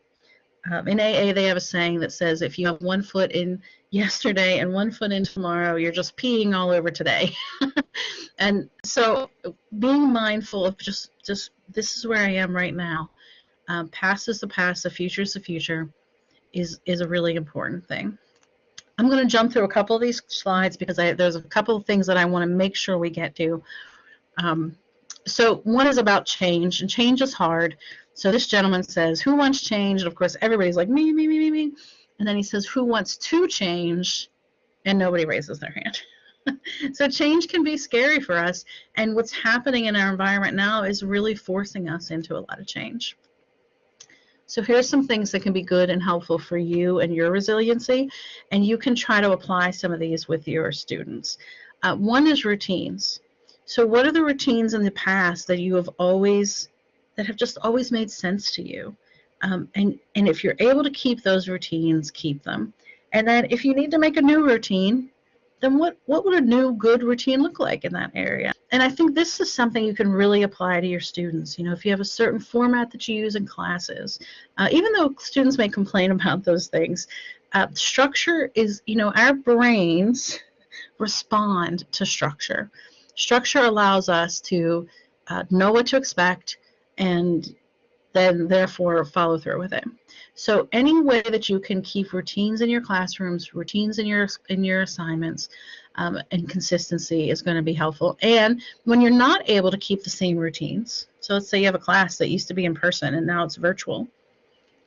In AA, they have a saying that says, if you have one foot in yesterday and one foot in tomorrow, you're just peeing all over today. And so being mindful of just this is where I am right now. Past is the past, the future is the future, is a really important thing. I'm going to jump through a couple of these slides because there's a couple of things that I want to make sure we get to. So one is about change, and change is hard. So this gentleman says, who wants change? And of course, everybody's like, me. And then he says, who wants to change? And nobody raises their hand. So change can be scary for us. And what's happening in our environment now is really forcing us into a lot of change. So here's some things that can be good and helpful for you and your resiliency. And you can try to apply some of these with your students. One is routines. So what are the routines in the past that that have just always made sense to you? And if you're able to keep those routines, keep them. And then if you need to make a new routine, then what would a new good routine look like in that area? And I think this is something you can really apply to your students. If you have a certain format that you use in classes, even though students may complain about those things, structure is, our brains respond to structure. Structure allows us to know what to expect and then therefore follow through with it. So any way that you can keep routines in your classrooms, routines in your assignments, and consistency is going to be helpful. And when you're not able to keep the same routines, so let's say you have a class that used to be in person and now it's virtual,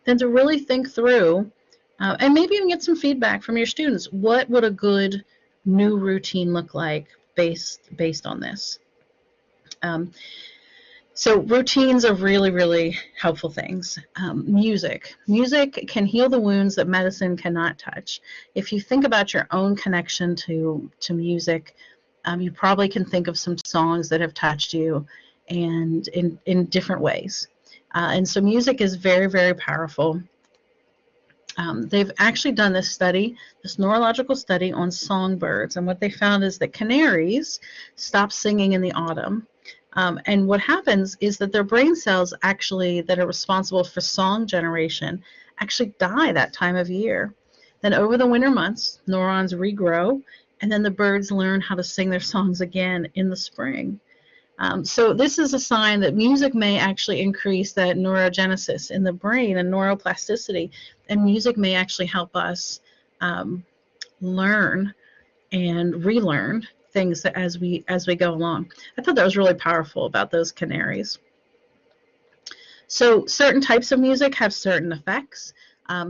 then to really think through and maybe even get some feedback from your students. What would a good new routine look like based on this? So routines are really, really helpful things. Music can heal the wounds that medicine cannot touch. If you think about your own connection to music, you probably can think of some songs that have touched you, and in different ways. And so music is very, very powerful. They've actually done this neurological study on songbirds, and what they found is that canaries stop singing in the autumn. And what happens is that their brain cells that are responsible for song generation actually die that time of year. Then over the winter months, neurons regrow, and then the birds learn how to sing their songs again in the spring. So this is a sign that music may actually increase that neurogenesis in the brain and neuroplasticity, and music may actually help us learn and relearn things as we go along. I thought that was really powerful about those canaries. So certain types of music have certain effects.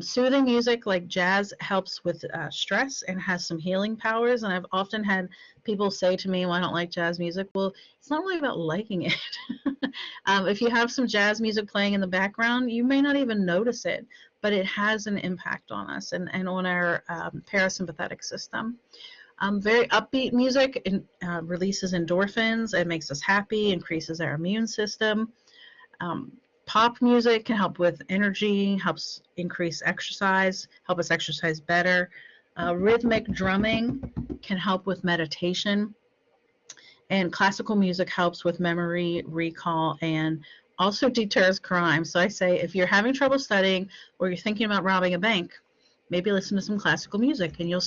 Soothing music like jazz helps with stress and has some healing powers. And I've often had people say to me, well, I don't like jazz music. Well, it's not really about liking it. If you have some jazz music playing in the background, you may not even notice it, but it has an impact on us and on our parasympathetic system. Very upbeat music releases endorphins and makes us happy, increases our immune system. Pop music can help with energy, helps increase exercise, help us exercise better. Rhythmic drumming can help with meditation. And classical music helps with memory, recall, and also deters crime. So I say if you're having trouble studying or you're thinking about robbing a bank, maybe listen to some classical music and you'll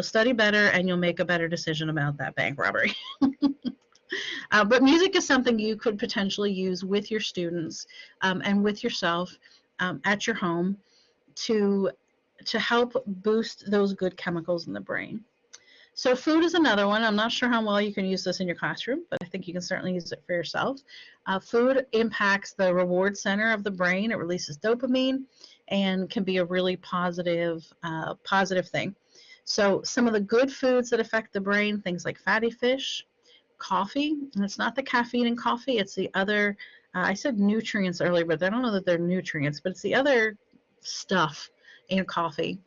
study better and you'll make a better decision about that bank robbery. But music is something you could potentially use with your students and with yourself at your home to to help boost those good chemicals in the brain. So food is another one. I'm not sure how well you can use this in your classroom, but I think you can certainly use it for yourself. Food impacts the reward center of the brain. It releases dopamine and can be a really positive thing. So some of the good foods that affect the brain, things like fatty fish, coffee, and it's not the caffeine in coffee, it's the other, I said nutrients earlier, but I don't know that they're nutrients, but it's the other stuff in coffee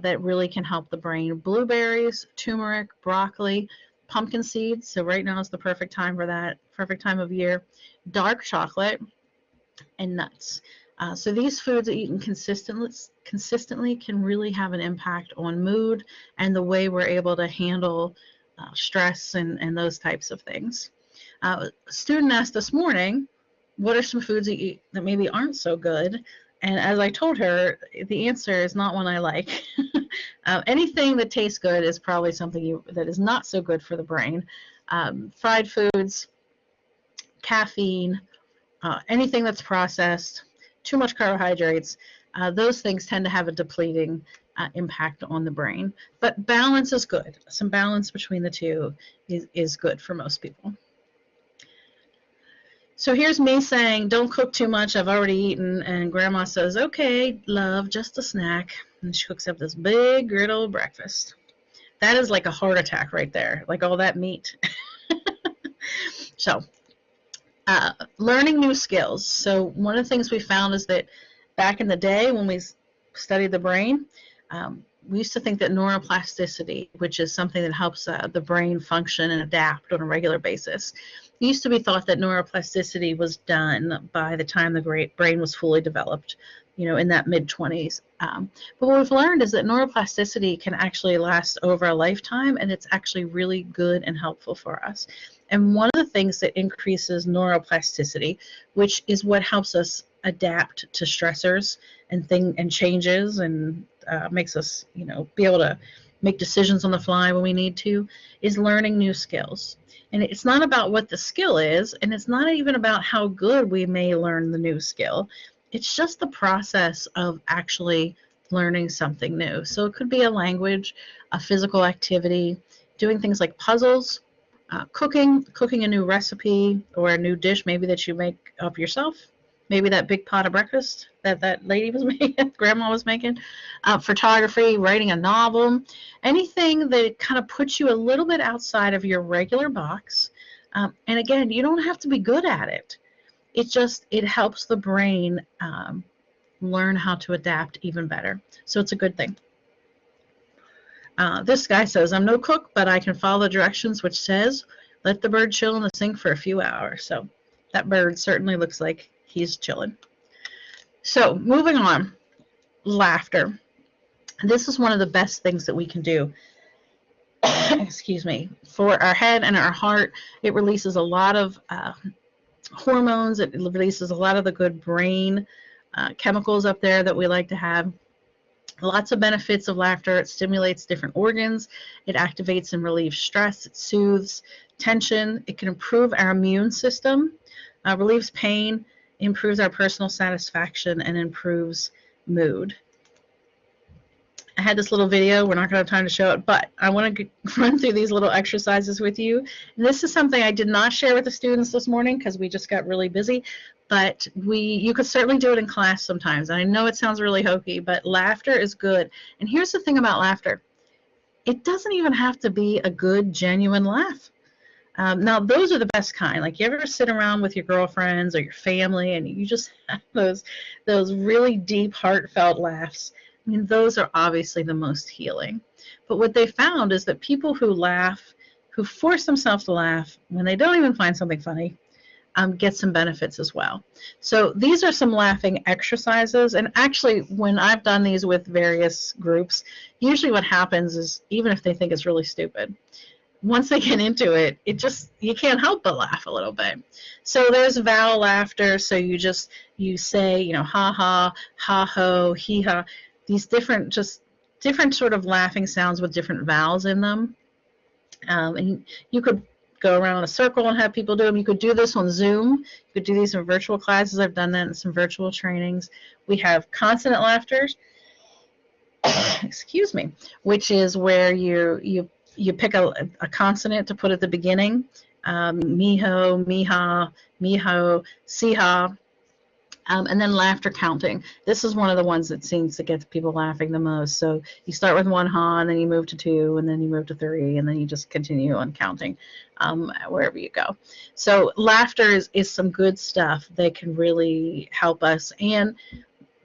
that really can help the brain. Blueberries, turmeric, broccoli, pumpkin seeds. So right now is the perfect time for that, perfect time of year. Dark chocolate and nuts. So these foods eaten consistently can really have an impact on mood and the way we're able to handle stress and those types of things. A student asked this morning, what are some foods you eat that maybe aren't so good? And as I told her, the answer is not one I like. Anything that tastes good is probably something that is not so good for the brain. Fried foods, caffeine, anything that's processed, too much carbohydrates, those things tend to have a depleting impact on the brain. But balance is good. Some balance between the two is good for most people. So here's me saying, don't cook too much, I've already eaten, and Grandma says, okay, love, just a snack. And she cooks up this big griddle breakfast. That is like a heart attack right there, like all that meat. So, learning new skills. So one of the things we found is that back in the day when we studied the brain, we used to think that neuroplasticity, which is something that helps the brain function and adapt on a regular basis, it used to be thought that neuroplasticity was done by the time the brain was fully developed, in that mid-20s. But what we've learned is that neuroplasticity can actually last over a lifetime, and it's actually really good and helpful for us. And one of the things that increases neuroplasticity, which is what helps us adapt to stressors and changes and makes us, be able to make decisions on the fly when we need to, is learning new skills. And it's not about what the skill is, and it's not even about how good we may learn the new skill. It's just the process of actually learning something new. So it could be a language, a physical activity, doing things like puzzles, cooking a new recipe or a new dish maybe that you make up yourself. Maybe that big pot of breakfast that lady was making, Grandma was making, photography, writing a novel, anything that kind of puts you a little bit outside of your regular box. And again, you don't have to be good at it. It helps the brain learn how to adapt even better. So it's a good thing. This guy says, I'm no cook, but I can follow the directions, which says, let the bird chill in the sink for a few hours. So that bird certainly looks like he's chilling. So moving on, laughter. This is one of the best things that we can do, excuse me, for our head and our heart. It releases a lot of hormones. It releases a lot of the good brain chemicals up there that we like to have. Lots of benefits of laughter. It stimulates different organs. It activates and relieves stress. It soothes tension. It can improve our immune system, relieves pain, improves our personal satisfaction, and improves mood. I had this little video. We're not going to have time to show it, but I want to run through these little exercises with you. And this is something I did not share with the students this morning because we just got really busy, but you could certainly do it in class sometimes. And I know it sounds really hokey, but laughter is good. And here's the thing about laughter. It doesn't even have to be a good, genuine laugh. Now, those are the best kind. Like, you ever sit around with your girlfriends or your family and you just have those really deep, heartfelt laughs. I mean, those are obviously the most healing. But what they found is that people who laugh, who force themselves to laugh when they don't even find something funny, get some benefits as well. So these are some laughing exercises. And actually, when I've done these with various groups, usually what happens is, even if they think it's really stupid, once they get into it, you can't help but laugh a little bit. So there's vowel laughter. So you say, ha ha, ha ho, hee ha. These different sort of laughing sounds with different vowels in them. And you could go around in a circle and have people do them. You could do this on Zoom. You could do these in virtual classes. I've done that in some virtual trainings. We have consonant laughter. excuse me, which is where you pick a consonant to put at the beginning, miho, miha, miho, siha, and then laughter counting. This is one of the ones that seems to get people laughing the most. So you start with one ha, and then you move to two, and then you move to three, and then you just continue on counting wherever you go. So laughter is some good stuff that can really help us. And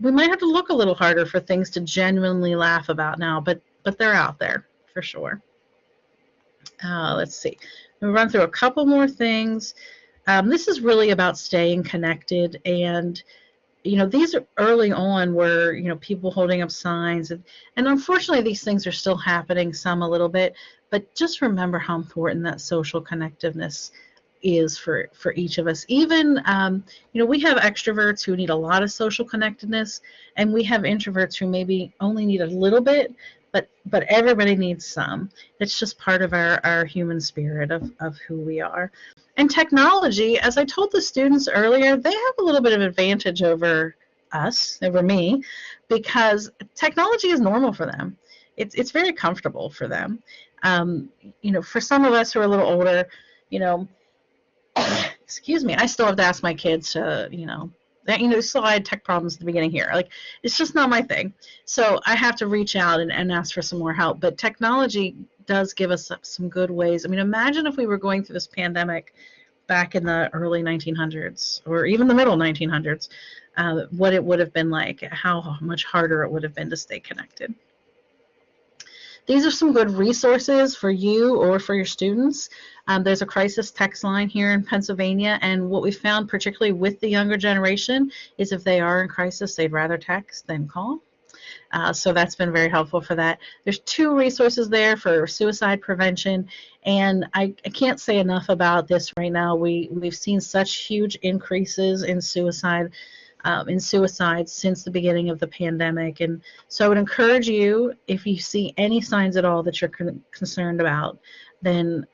we might have to look a little harder for things to genuinely laugh about now, but they're out there for sure. Let's see. We'll run through a couple more things. This is really about staying connected, and these are early on where people holding up signs, and unfortunately these things are still happening, some a little bit, but just remember how important that social connectiveness is for each of us. Even we have extroverts who need a lot of social connectedness, and we have introverts who maybe only need a little bit, but everybody needs some. It's just part of our human spirit of who we are. And technology, as I told the students earlier, they have a little bit of advantage over us, over me, because technology is normal for them. It's very comfortable for them. For some of us who are a little older, excuse me, I still have to ask my kids to, so I had tech problems at the beginning here. Like, it's just not my thing. So I have to reach out and ask for some more help. But technology does give us some good ways. I mean, imagine if we were going through this pandemic back in the early 1900s or even the middle 1900s, what it would have been like, how much harder it would have been to stay connected. These are some good resources for you or for your students. There's a crisis text line here in Pennsylvania, and what we found, particularly with the younger generation, is if they are in crisis, they'd rather text than call. So that's been very helpful for that. There's 2 resources there for suicide prevention, and I can't say enough about this right now. We've seen such huge increases in suicides since the beginning of the pandemic, and so I would encourage you, if you see any signs at all that you're concerned about, then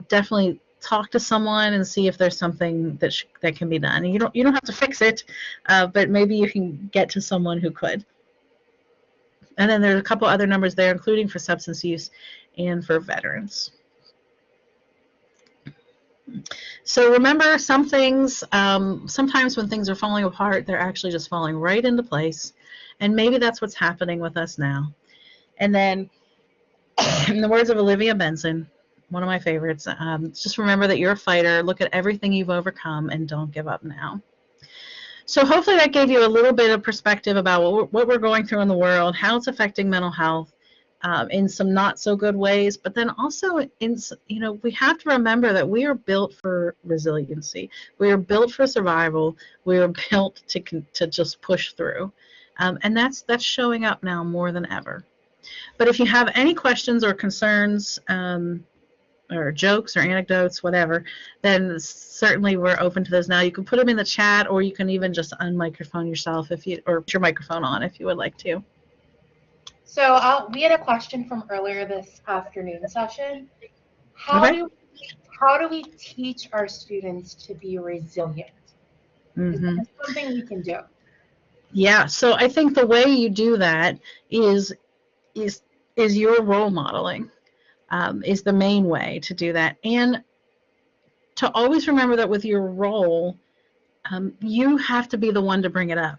definitely talk to someone and see if there's something that can be done. And you don't have to fix it, but maybe you can get to someone who could. And then there's a couple other numbers there, including for substance use and for veterans. So remember, some things, sometimes when things are falling apart, they're actually just falling right into place. And maybe that's what's happening with us now. And then, in the words of Olivia Benson, one of my favorites, just remember that you're a fighter. Look at everything you've overcome and don't give up now. So hopefully that gave you a little bit of perspective about what we're going through in the world, how it's affecting mental health in some not so good ways, but then also we have to remember that we are built for resiliency. We are built for survival. We are built to just push through, and that's showing up now more than ever. But if you have any questions or concerns, or jokes or anecdotes, whatever, then certainly we're open to those now. You can put them in the chat, or you can even just unmicrophone yourself or put your microphone on if you would like to. So we had a question from earlier this afternoon session. How do we teach our students to be resilient? Is that something we can do? Yeah, so I think the way you do that is your role modeling. Is the main way to do that. And to always remember that with your role, you have to be the one to bring it up.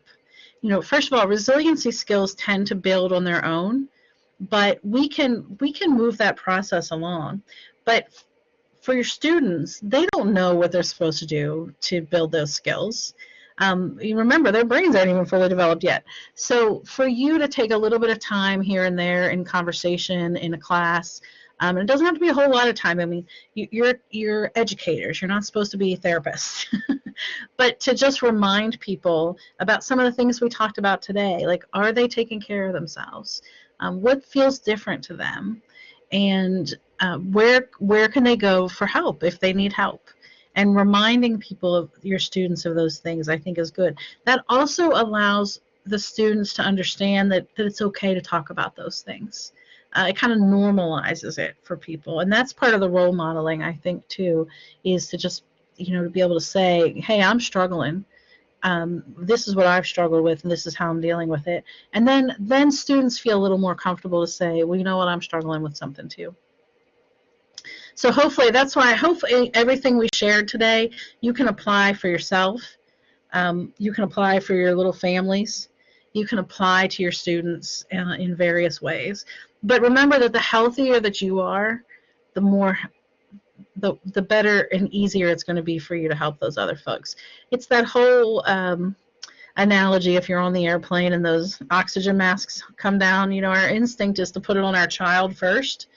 First of all, resiliency skills tend to build on their own, but we can move that process along. But for your students, they don't know what they're supposed to do to build those skills. You remember, their brains aren't even fully developed yet. So for you to take a little bit of time here and there in conversation in a class, and it doesn't have to be a whole lot of time. I mean, you're educators. You're not supposed to be therapists. But to just remind people about some of the things we talked about today, like, are they taking care of themselves? What feels different to them? And where can they go for help if they need help? And reminding people of your students of those things, I think, is good. That also allows the students to understand that it's okay to talk about those things. It kind of normalizes it for people. And that's part of the role modeling, I think, too, is to just, to be able to say, hey, I'm struggling. this is what I've struggled with, and this is how I'm dealing with it. And then students feel a little more comfortable to say, well, you know what, I'm struggling with something too. So hopefully that's why hopefully everything we shared today, you can apply for yourself. You can apply for your little families. You can apply to your students in various ways. But remember that the healthier that you are, the more the better and easier it's going to be for you to help those other folks. It's that whole analogy, if you're on the airplane and those oxygen masks come down, our instinct is to put it on our child first,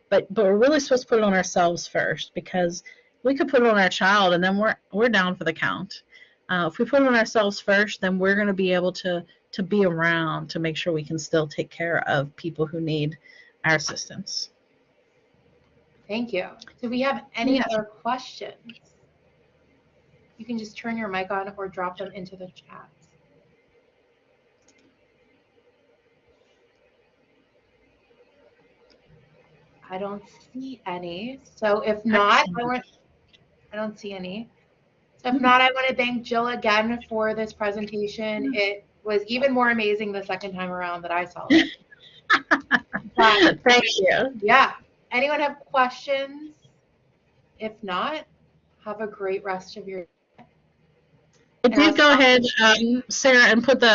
but we're really supposed to put it on ourselves first, because we could put it on our child and then we're down for the count. If we put it on ourselves first, then we're going to be able to be around to make sure we can still take care of people who need our assistance. Thank you. Do we have any other questions? You can just turn your mic on or drop them into the chat. I don't see any. So if not, I don't see any. So if not, I want to thank Jill again for this presentation. It was even more amazing the second time around that I saw it. Thank you. Yeah. Anyone have questions? If not, have a great rest of your day. I did go ahead, Sarah, and put the